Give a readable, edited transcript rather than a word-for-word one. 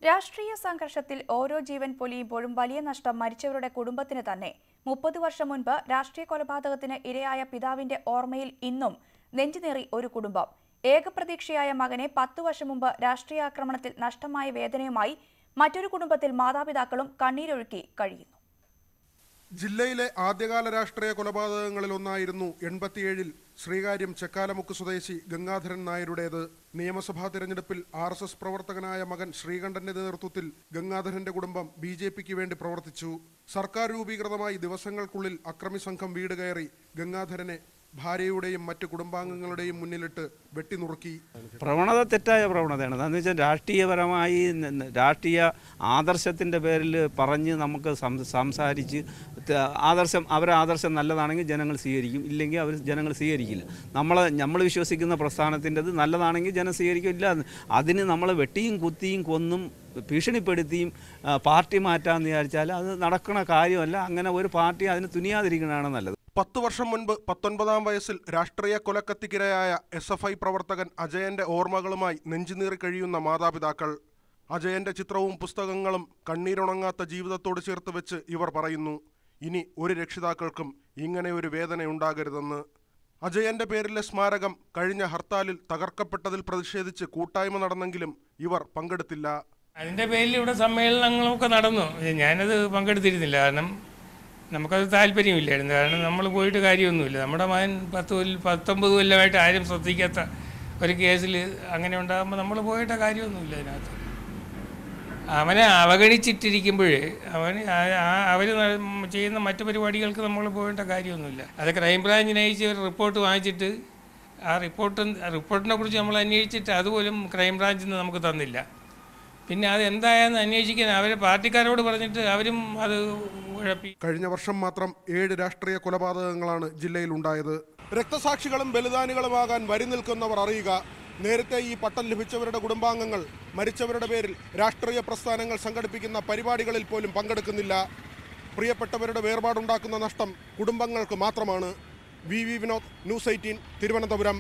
രാഷ്ട്രീയ സംഘർഷത്തിൽ ഓരോ ജീവൻ പൊലിയുമ്പോഴും വലിയ നഷ്ടം മരിച്ചവരുടെ കുടുംബത്തിന് തന്നെ. 30 വർഷം മുൻപ് രാഷ്ട്രീയ കൊലപാതകത്തിന് ഇരയായ പിതാവിന്റെ ഓർമ്മയിൽ ഇന്നും നെഞ്ചുനീറി ഒരു കുടുംബം. ഏകപ്രതീക്ഷയായ മകനെ 10 വർഷം മുമ്പ് രാഷ്ട്രീയാക്രമണത്തിൽ നഷ്ടമായ വേദനയുമായി മറ്റൊരു കുടുംബത്തിൽ മാതാപിതാക്കളും കണ്ണീരൊഴുക്കി കഴിയുന്നു. ജില്ലയിലെ ആദ്യകാല രാഷ്ട്രീയ കൊലപാതകങ്ങളിൽ ഒന്നായിരുന്നു 87-ൽ ശ്രീകാര്യം ചെക്കാലമുക്ക് സ്വദേശി ഗംഗാധരൻ നായരുടേത്. നിയമസഭാ തിരഞ്ഞെടുപ്പിൽ RSS പ്രവർത്തകനായ മകൻ ശ്രീകണ്ഠന്റെ നേതൃത്വത്തിൽ ഗംഗാധരന്റെ കുടുംബം BJPക്ക് വേണ്ടി പ്രവർത്തിച്ചു. സർക്കാർ രൂപീകൃതമായി ദിവസങ്ങൾക്കുള്ളിൽ അക്രമി സംഘം വീട് കയറി ഗംഗാധരനെ ഭാര്യയുടെയും മറ്റ് കുടുംബാംഗങ്ങളുടെയും മുന്നിലിട്ട് വെട്ടിനുറുക്കി. പ്രവണത തെറ്റായ പ്രവണതയാണ്. അതെന്ന് വെച്ചാൽ രാഷ്ട്രീയപരമായി രാഷ്ട്രീയ ആദർശത്തിൻ്റെ പേരിൽ പറഞ്ഞ് നമുക്ക് സംസാരിച്ച് അവരെ ആദർശം നല്ലതാണെങ്കിൽ ജനങ്ങൾ സ്വീകരിക്കും, ഇല്ലെങ്കിൽ ജനങ്ങൾ സ്വീകരിക്കില്ല. നമ്മൾ വിശ്വസിക്കുന്ന പ്രസ്ഥാനത്തിൻ്റെത് നല്ലതാണെങ്കിൽ ജനം സ്വീകരിക്കില്ല. അതിന് നമ്മൾ വെട്ടിയും കുത്തിയും കൊന്നും ഭീഷണിപ്പെടുത്തിയും പാർട്ടി മാറ്റാമെന്ന് വിചാരിച്ചാൽ അത് നടക്കുന്ന കാര്യമല്ല. അങ്ങനെ ഒരു പാർട്ടി അതിന് തുനിയാതിരിക്കുന്നതാണ് നല്ലത്. 10 വർഷം മുൻപ് 19-ാം വയസ്സിൽ രാഷ്ട്രീയ കൊലക്കത്തിക്കിരയായ SFI പ്രവർത്തകൻ അജയന്റെ ഓർമ്മകളുമായി നെഞ്ചുനീറി കഴിയുന്ന മാതാപിതാക്കൾ. അജയന്റെ ചിത്രവും പുസ്തകങ്ങളും കണ്ണീരുണങ്ങാത്ത ജീവിതത്തോട് ചേർത്ത് വെച്ച് ഇവർ പറയുന്നു, ഇനി ഒരു രക്ഷിതാക്കൾക്കും ഇങ്ങനെ ഒരു വേദന ഉണ്ടാകരുതെന്ന്. അജയന്റെ പേരിലെ സ്മാരകം കഴിഞ്ഞ ഹർത്താലിൽ തകർക്കപ്പെട്ടതിൽ പ്രതിഷേധിച്ച് കൂട്ടായ്മ നടന്നെങ്കിലും ഇവർ പങ്കെടുത്തില്ല. അതിൻ്റെ പേരിൽ ഇവിടെ സമ്മേളനങ്ങളൊക്കെ നടന്നു. ഞാനത് പങ്കെടുത്തിരുന്നില്ല, കാരണം നമുക്കത് താല്പര്യമില്ലായിരുന്നു. കാരണം നമ്മൾ പോയിട്ട് കാര്യമൊന്നുമില്ല. നമ്മുടെ മകൻ 19 കൊല്ലമായിട്ട് ആരും ശ്രദ്ധിക്കാത്ത ഒരു കേസിൽ അങ്ങനെ ഉണ്ടാകുമ്പോൾ നമ്മൾ പോയിട്ട് കാര്യമൊന്നുമില്ല. അതിനകത്ത് അവനെ അവഗണിച്ചിട്ടിരിക്കുമ്പോൾ അവർ ചെയ്യുന്ന മറ്റു പരിപാടികൾക്ക് നമ്മൾ പോകേണ്ട കാര്യമൊന്നുമില്ല. അത് ക്രൈംബ്രാഞ്ചിന് അയച്ച് ഒരു റിപ്പോർട്ട് വാങ്ങിച്ചിട്ട് ആ റിപ്പോർട്ടിനെ കുറിച്ച് നമ്മൾ അന്വേഷിച്ചിട്ട് അതുപോലും ക്രൈംബ്രാഞ്ചിൽ നിന്ന് നമുക്ക് തന്നില്ല. പിന്നെ അത് എന്തായെന്ന് അന്വേഷിക്കാൻ അവരെ പാർട്ടിക്കാരോട് പറഞ്ഞിട്ട് അവരും അത് ഉഴപ്പി. കഴിഞ്ഞ വർഷം മാത്രം 7 രാഷ്ട്രീയ കൊലപാതകങ്ങളാണ് ജില്ലയിൽ ഉണ്ടായത്. രക്തസാക്ഷികളും ബലിദാനികളുമാകാൻ വരി നിൽക്കുന്നവർ അറിയുക, നേരത്തെ ഈ പട്ടം ലഭിച്ചവരുടെ കുടുംബാംഗങ്ങൾ മരിച്ചവരുടെ പേരിൽ രാഷ്ട്രീയ പ്രസ്ഥാനങ്ങൾ സംഘടിപ്പിക്കുന്ന പരിപാടികളിൽ പോലും പങ്കെടുക്കുന്നില്ല. പ്രിയപ്പെട്ടവരുടെ വേർപാടുണ്ടാക്കുന്ന നഷ്ടം കുടുംബങ്ങൾക്ക് മാത്രമാണ്. VV Vinod, News 18, Thiruvananthapuram.